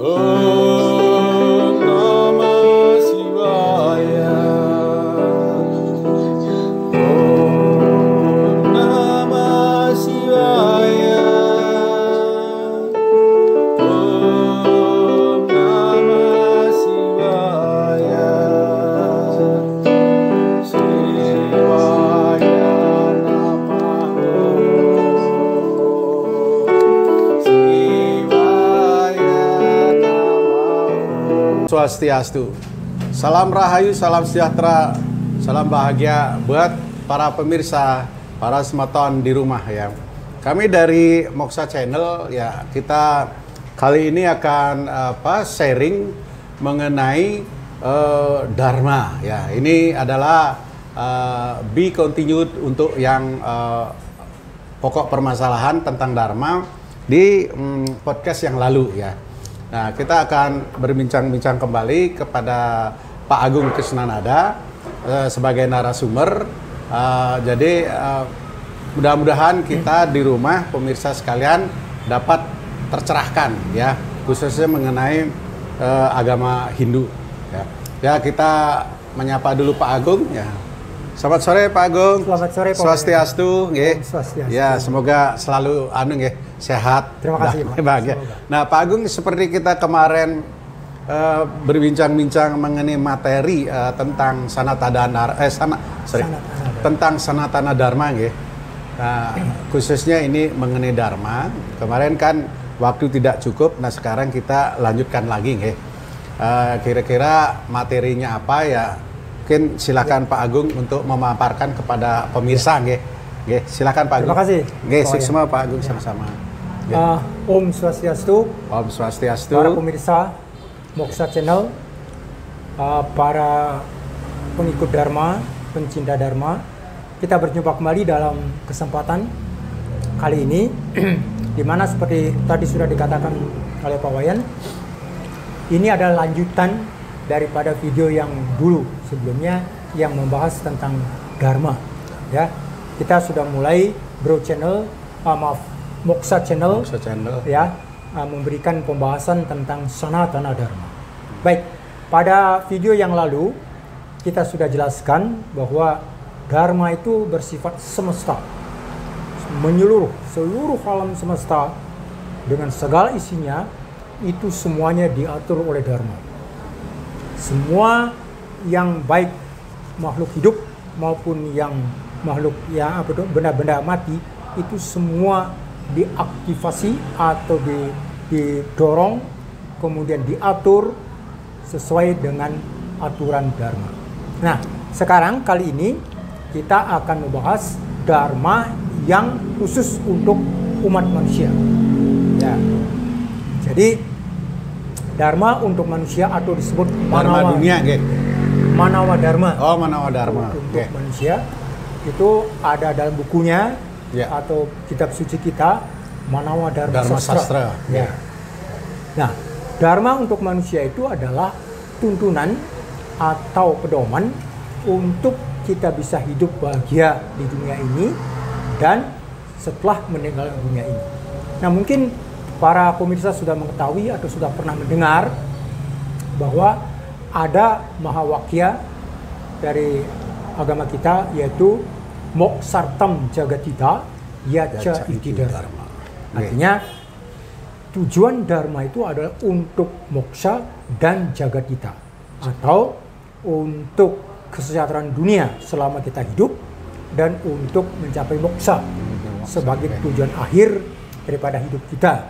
Om Namah Shivaya. Om Namah Shivaya. Om Namah Shivaya. Shivaya Namaha. Swastiastu. Salam rahayu, salam sejahtera, salam bahagia buat para pemirsa, para semeton di rumah ya. Kami dari Moksa Channel ya, kita kali ini akan sharing mengenai Dharma ya. Ini adalah be continued untuk yang pokok permasalahan tentang Dharma di podcast yang lalu ya. Nah, kita akan berbincang-bincang kembali kepada Pak Agung Krisnanada sebagai narasumber. Jadi mudah-mudahan kita di rumah pemirsa sekalian dapat tercerahkan ya, khususnya mengenai agama Hindu. Ya, kita menyapa dulu Pak Agung ya. Selamat sore Pak Agung. Selamat sore Pak. Swastiastu, nggih. Swastiastu. Ya, semoga selalu nggih, sehat. Terima kasih Pak. Bahagia. Nah, Pak Agung, seperti kita kemarin berbincang-bincang mengenai materi tentang tentang Sanatana Dharma nggih. Nah, khususnya ini mengenai Dharma. Kemarin kan waktu tidak cukup, nah sekarang kita lanjutkan lagi nggih. Kira-kira materinya apa ya? Mungkin silakan Pak Agung untuk memaparkan kepada pemirsa nggih. Nggih, silakan Pak Agung. Terima kasih. Nggih, semua Pak Agung sama-sama. Om Swastiastu. Om Swastiastu. Para pemirsa Moksa Channel, para pengikut Dharma, pencinta Dharma, kita berjumpa kembali dalam kesempatan kali ini, di mana seperti tadi sudah dikatakan oleh Pak Wayan, ini adalah lanjutan daripada video yang dulu sebelumnya yang membahas tentang Dharma ya. Kita sudah mulai Moksa Channel ya, memberikan pembahasan tentang Sanatana Dharma. Baik, pada video yang lalu kita sudah jelaskan bahwa Dharma itu bersifat semesta, menyeluruh seluruh alam semesta dengan segala isinya, itu semuanya diatur oleh Dharma. Semua yang baik makhluk hidup maupun yang makhluk ya benda-benda mati itu semua diaktifasi atau didorong kemudian diatur sesuai dengan aturan Dharma. Nah, sekarang kali ini kita akan membahas Dharma yang khusus untuk umat manusia. Ya. Jadi Dharma untuk manusia atau disebut Dharma dunia, nggih. Manawa Dharma. Oh, Manawa Dharma. Untuk manusia itu ada dalam bukunya atau kitab suci kita, Manawa Dharma Sastra. Ya. Nah, Dharma untuk manusia itu adalah tuntunan atau pedoman untuk kita bisa hidup bahagia di dunia ini dan setelah meninggalkan dunia ini. Nah, mungkin para pemirsa sudah mengetahui atau sudah pernah mendengar bahwa ada Mahawakya dari agama kita, yaitu Moksartam Jagatita Yacha Iti Dharma. Artinya tujuan Dharma itu adalah untuk moksa dan jagatita, atau untuk kesejahteraan dunia selama kita hidup dan untuk mencapai moksa sebagai tujuan akhir daripada hidup kita.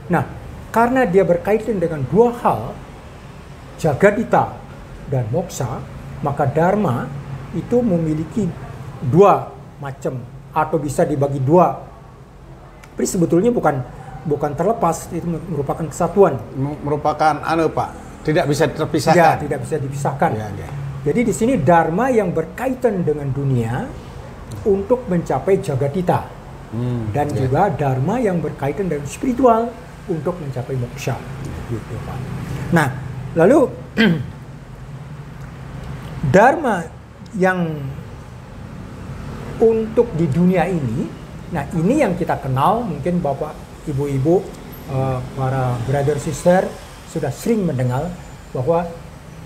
Nah, karena dia berkaitan dengan dua hal, jagadita dan moksa, maka Dharma itu memiliki dua macam atau bisa dibagi dua. Tapi sebetulnya bukan terlepas, itu merupakan kesatuan. Merupakan Pak, tidak bisa terpisahkan. Ya, tidak bisa dipisahkan. Jadi di sini Dharma yang berkaitan dengan dunia untuk mencapai jagadita. Dan juga Dharma yang berkaitan dengan spiritual untuk mencapai moksha. Gitu, Pak. Nah, lalu Dharma yang untuk di dunia ini, nah ini yang kita kenal, mungkin Bapak, Ibu-ibu para brother sister sudah sering mendengar bahwa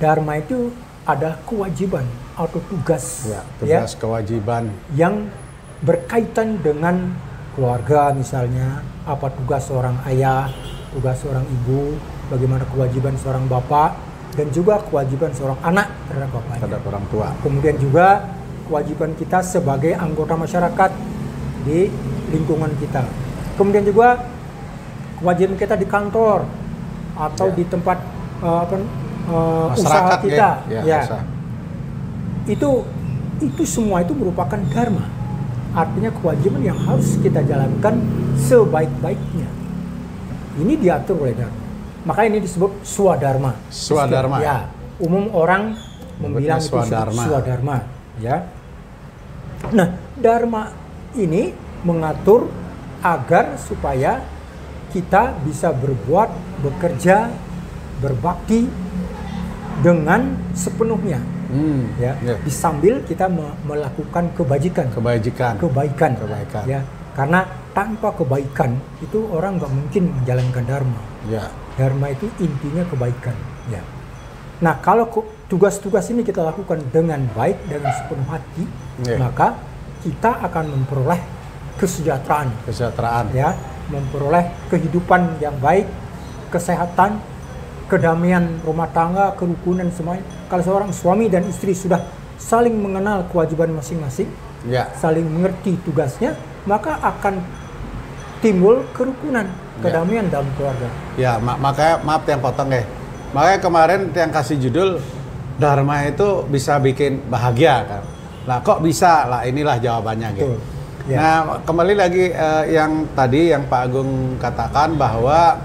dharma itu ada kewajiban atau tugas, tugas kewajiban yang berkaitan dengan keluarga misalnya, apa tugas seorang ayah, tugas seorang ibu, bagaimana kewajiban seorang bapak, dan juga kewajiban seorang anak terhadap bapaknya, terhadap orang tua. Kemudian juga kewajiban kita sebagai anggota masyarakat di lingkungan kita. Kemudian juga kewajiban kita di kantor atau di tempat usaha kita, itu semua itu merupakan dharma. Artinya kewajiban yang harus kita jalankan sebaik-baiknya. Ini diatur oleh dharma. Maka ini disebut swadharma. Swadharma. Ya, umum orang membilang itu swadharma. Ya. Nah, dharma ini mengatur agar supaya kita bisa berbuat, bekerja, berbakti dengan sepenuhnya, disambil kita melakukan kebaikan, ya, karena tanpa kebaikan itu orang nggak mungkin menjalankan dharma. Dharma itu intinya kebaikan. Ya. Nah, kalau tugas-tugas ini kita lakukan dengan baik, dengan sepenuh hati, maka kita akan memperoleh kesejahteraan, ya, memperoleh kehidupan yang baik, kesehatan, kedamaian rumah tangga, kerukunan semuanya. Kalau seorang suami dan istri sudah saling mengenal kewajiban masing-masing, saling mengerti tugasnya, maka akan timbul kerukunan, kedamaian dalam keluarga. Ya, makanya maaf yang potong Makanya kemarin yang kasih judul dharma itu bisa bikin bahagia kan. Nah, kok bisa? Lah inilah jawabannya gitu. Nah, kembali lagi yang tadi yang Pak Agung katakan bahwa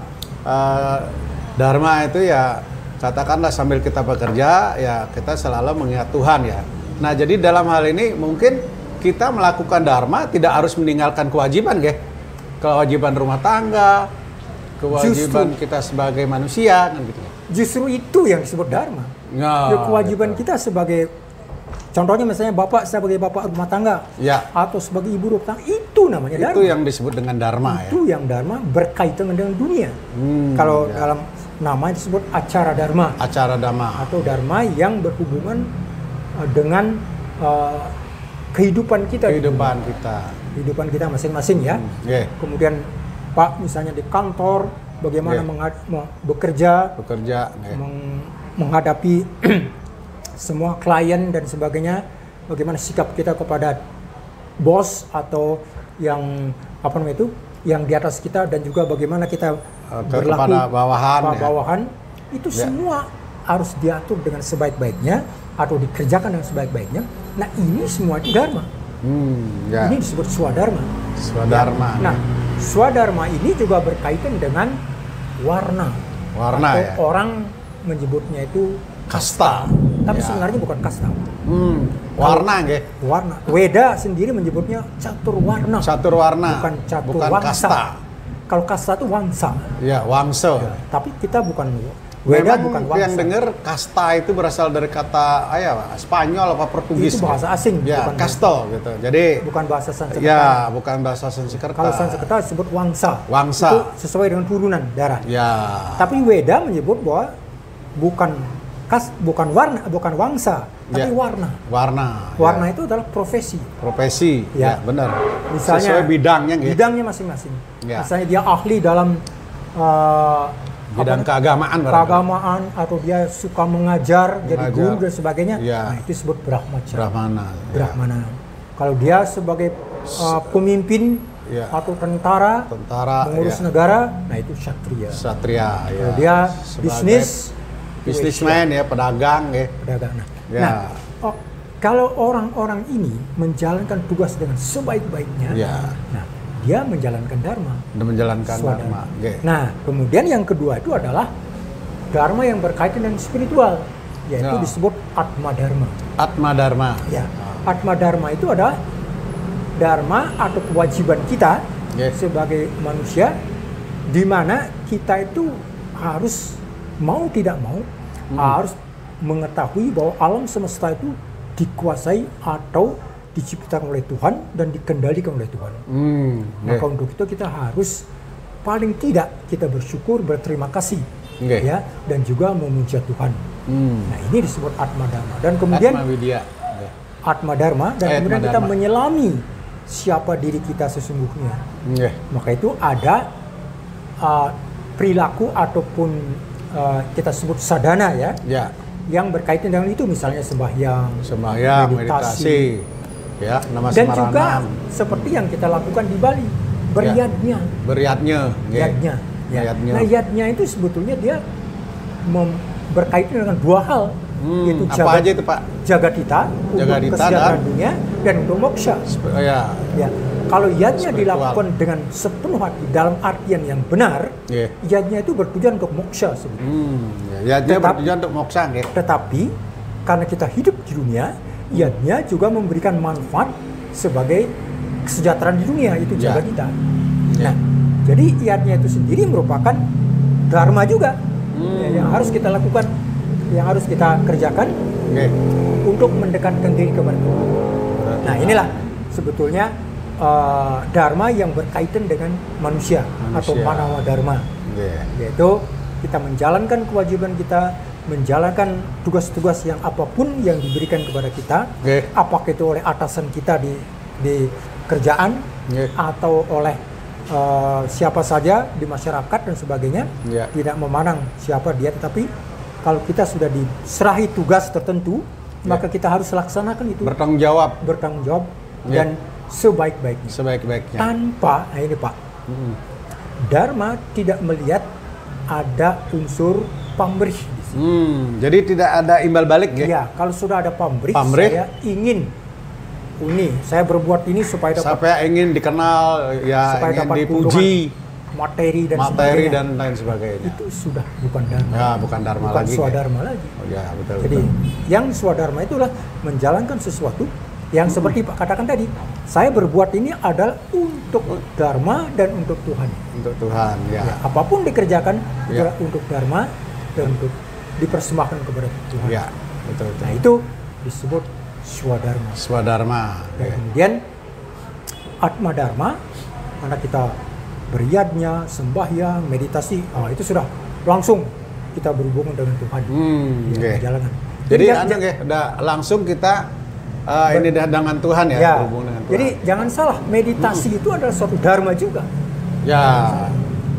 dharma itu ya katakanlah sambil kita bekerja ya kita selalu mengingat Tuhan ya. Nah, jadi dalam hal ini mungkin kita melakukan dharma tidak harus meninggalkan kewajiban kewajiban rumah tangga, kewajiban kita sebagai manusia kan gitu. Justru itu yang disebut dharma. Kewajiban kita sebagai, contohnya misalnya bapak sebagai bapak rumah tangga, atau sebagai ibu rumah tangga, itu namanya dharma. Itu yang disebut dengan dharma. Itu yang dharma berkaitan dengan dunia. Kalau dalam nama disebut acara dharma. Acara dharma. Atau dharma yang berhubungan dengan kehidupan kita. Kehidupan kita masing-masing ya. Kemudian Pak misalnya di kantor, bagaimana bekerja, menghadapi semua klien dan sebagainya, bagaimana sikap kita kepada bos atau yang yang di atas kita, dan juga bagaimana kita berlaku kepada bawahan, itu semua harus diatur dengan sebaik-baiknya atau dikerjakan dengan sebaik-baiknya. Nah, ini semua itu dharma. Ini disebut swadharma. Nah, swadharma ini juga berkaitan dengan warna atau orang menyebutnya itu kasta. Tapi sebenarnya bukan kasta. Warna Weda sendiri menyebutnya caturwarna. Bukan kasta. Kalau kasta itu wangsa. Wangsa. Tapi kita bukan Weda, bukan wangsa. Yang dengar kasta itu berasal dari kata Spanyol apa Portugis. Itu bahasa asing. Bukan kasto gitu. Jadi bukan bahasa Sanskerta. Bukan bahasa Sanskerta. Kalau Sanskerta disebut wangsa. Itu sesuai dengan turunan darah. Tapi Weda menyebut bahwa bukan warna, bukan wangsa, tapi warna. Warna itu adalah profesi. Benar. Misalnya sesuai bidangnya masing-masing. Misalnya dia ahli dalam bidang keagamaan atau dia suka mengajar, jadi guru dan sebagainya. Nah, itu disebut brahmana. Kalau dia sebagai pemimpin atau tentara mengurus negara, nah itu ksatria. Kalau dia bisnismen pedagang. Nah, kalau orang-orang ini menjalankan tugas dengan sebaik-baiknya, nah dia menjalankan dharma. Nah, kemudian yang kedua itu adalah dharma yang berkaitan dengan spiritual, yaitu disebut atma dharma. Atma dharma itu adalah dharma atau kewajiban kita sebagai manusia, di mana kita itu harus mau tidak mau harus mengetahui bahwa alam semesta itu dikuasai atau diciptakan oleh Tuhan dan dikendalikan oleh Tuhan. Maka untuk itu kita harus paling tidak kita bersyukur, berterima kasih, ya, dan juga memuja Tuhan. Nah, ini disebut Atma Dharma. Dan kemudian Atma Dharma, dan kemudian kita menyelami siapa diri kita sesungguhnya. Maka itu ada perilaku ataupun kita sebut sadhana, ya, yang berkaitan dengan itu, misalnya sembahyang, meditasi, ya, nama dan juga seperti yang kita lakukan di Bali, beryadnya. Nah, yadnya itu sebetulnya dia berkaitan dengan dua hal, yaitu apa aja itu, Pak? Jagadita untuk kesejahteraan dunia dan untuk moksha. Ya. Kalau yadnya dilakukan dengan sepenuh hati dalam artian yang benar, yadnya itu bertujuan untuk moksha sebetulnya. Yadnya bertujuan untuk moksha, tetapi karena kita hidup di dunia, yadnya juga memberikan manfaat sebagai kesejahteraan di dunia, itu jagadita. Nah, jadi yadnya itu sendiri merupakan dharma juga, yang harus kita lakukan, yang harus kita kerjakan untuk mendekatkan diri kepada Tuhan. Nah, inilah sebetulnya dharma yang berkaitan dengan manusia atau manawa dharma, yaitu kita menjalankan kewajiban kita, menjalankan tugas-tugas yang apapun yang diberikan kepada kita, apakah itu oleh atasan kita di kerjaan atau oleh siapa saja di masyarakat dan sebagainya, tidak memandang siapa dia, tetapi kalau kita sudah diserahi tugas tertentu, maka kita harus laksanakan itu. Bertanggung jawab dan sebaik-baiknya. Tanpa, nah ini Pak, Dharma tidak melihat ada unsur pamrih di sini. Jadi tidak ada imbal balik, ya? Ya, kalau sudah ada pamrih, saya ingin saya berbuat ini supaya ingin dikenal, ya, supaya ingin dipuji, materi dan lain sebagainya. Itu sudah bukan Dharma. Ya, bukan Dharma lagi. Swadharma lagi. Oh, ya, betul. Jadi yang Swadharma itulah menjalankan sesuatu yang seperti Pak katakan tadi, saya berbuat ini adalah untuk Dharma dan untuk Tuhan. Untuk Tuhan, ya. Apapun dikerjakan adalah untuk Dharma dan untuk dipersembahkan kepada Tuhan. Ya, betul. Nah, itu disebut Swadharma. Dan kemudian Atma Dharma, mana kita beryadnya, sembahyang, meditasi, itu sudah langsung kita berhubungan dengan Tuhan. Perjalanan. Jadi udah langsung kita ini dengan Tuhan, ya, berhubungan dengan Tuhan. Jadi jangan salah, meditasi itu adalah suatu dharma juga. Ya.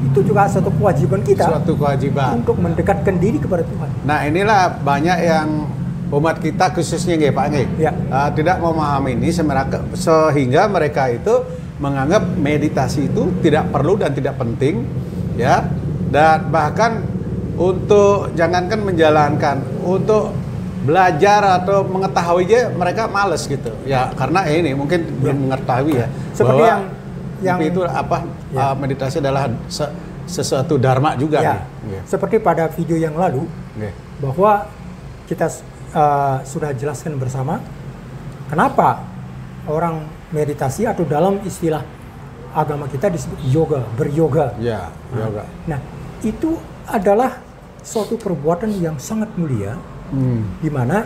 Itu juga suatu kewajiban kita. Suatu kewajiban untuk mendekatkan diri kepada Tuhan. Nah, inilah banyak yang umat kita khususnya Pak tidak memahami ini, sehingga mereka itu menganggap meditasi itu tidak perlu dan tidak penting, ya. Dan bahkan untuk jangankan menjalankan, untuk belajar atau mengetahui aja mereka males gitu, ya, karena ini mungkin belum mengetahui, ya, seperti yang itu apa, meditasi adalah sesuatu dharma juga, seperti pada video yang lalu, bahwa kita sudah jelaskan bersama kenapa orang meditasi, atau dalam istilah agama kita disebut beryoga. Yoga. Nah, itu adalah suatu perbuatan yang sangat mulia, di mana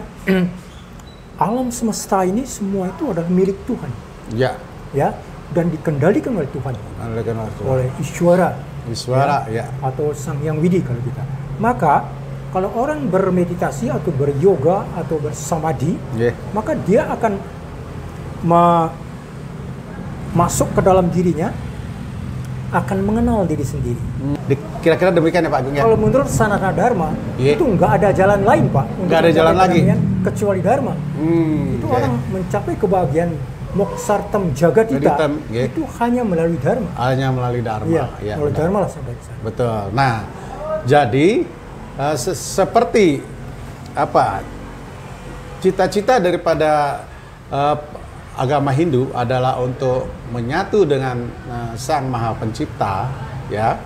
alam semesta ini semua itu adalah milik Tuhan. Ya, dan dikendalikan oleh Tuhan. Oleh Ishwara, atau Sang Hyang Widi kalau kita. Maka kalau orang bermeditasi atau beryoga atau bersamadhi, maka dia akan masuk ke dalam dirinya, akan mengenal diri sendiri. Kira-kira demikian, ya, Pak Agung, ya? Kalau menurut Sanatana Dharma, itu nggak ada jalan lain, Pak. Nggak ada jalan lagi? Kecuali Dharma. Itu orang mencapai kebahagiaan moksartam jagadita, itu hanya melalui Dharma. Hanya melalui Dharma. Iya, melalui Dharma lah sampai ke sana. Betul. Nah, jadi seperti apa cita-cita daripada agama Hindu adalah untuk menyatu dengan Sang Maha Pencipta, ya,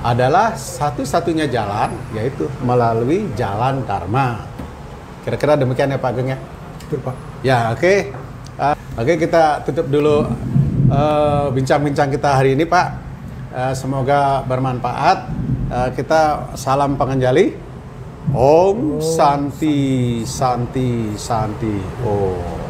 adalah satu-satunya jalan, yaitu melalui jalan Dharma. Kira-kira demikian, ya, Pak Agung, ya? Betul, Pak. Ya, oke. Oke, kita tutup dulu bincang-bincang kita hari ini, Pak. Semoga bermanfaat. Kita salam panganjali. Om Santi Santi Santi Om.